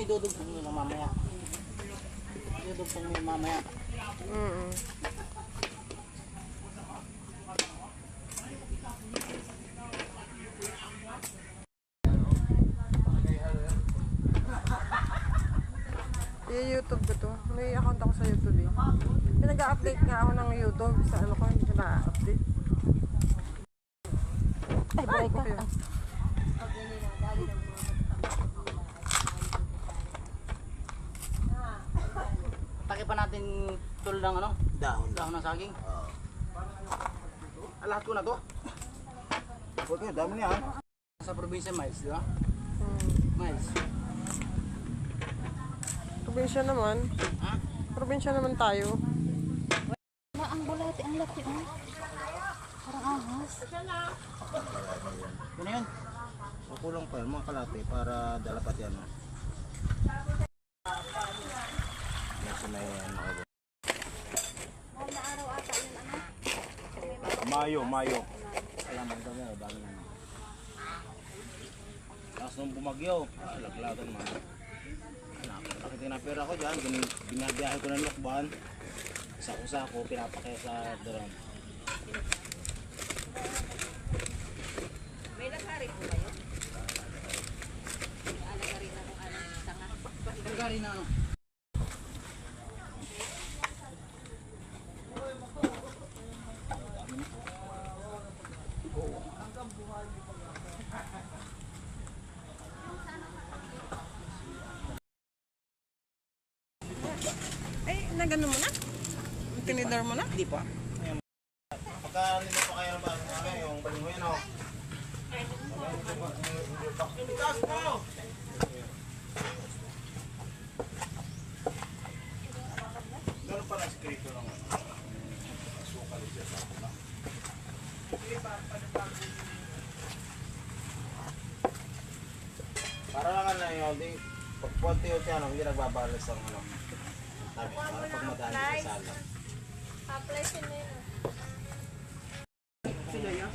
idudugtong nyo na mamaya. Idudugtong nyo mamaya. YouTube ko to. May account ako sa YouTube eh. Nag-update nga ako ng YouTube sa ano ko, hindi ko na-update. Ay, buhay ka. Taki pa natin tulad ng ano? Dahon. Dahon ng saging. Lahat ko na to. Okay, dami niya. Sa probinsya mais, di ba? Mais. Probinsya naman. Ha? Probinsya naman tayo. Na, ang bulati, ang laki, oh. Parang ahas. Yun na yun. Kukulang pa yun, mga kalate, para dala pati ano. Medyo may ano. Mayo. Salamat daw yan, dami na. Tapos nung bumagyo, laglagan man. Nakita na pera ko dyan, binabiyahe ko ng lokban. Isa ko, pinapakaya sa drone. May lagari po kayo? Gari na ano? Ay, nagano mo na? Tinidor mo na? Hindi pa. Pagka nito pa kayo ng bago yung baling mo yan o. Taas mo! Gano'n pala eskrito ng sukal siya sa ako na. Para lang na yun, pag puwanti yun siya, hindi nagbabalas ang ano. Sabi, para pag madali sa sala.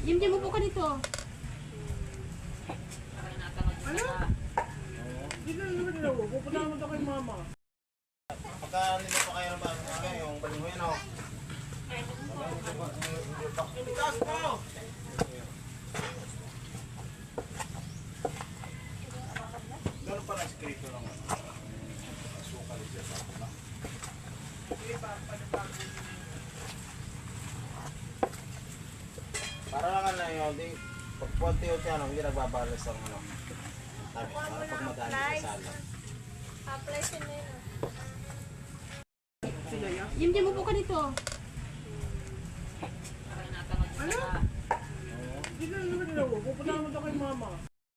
Yim, mo po ka dito. Pupunta naman ako kay mama. Pagka nito pa kayo ng bago yung baling mo yan o. Taas mo! Gano'n pala eskrito ng sukal siya sa ako na. Para lang na yun, pag puwanti yun siya, hindi nagbabalas ang ano. Sabi, para pag madali sa sala. Yim, mo po ka dito. Pupunta naman ako kay mama.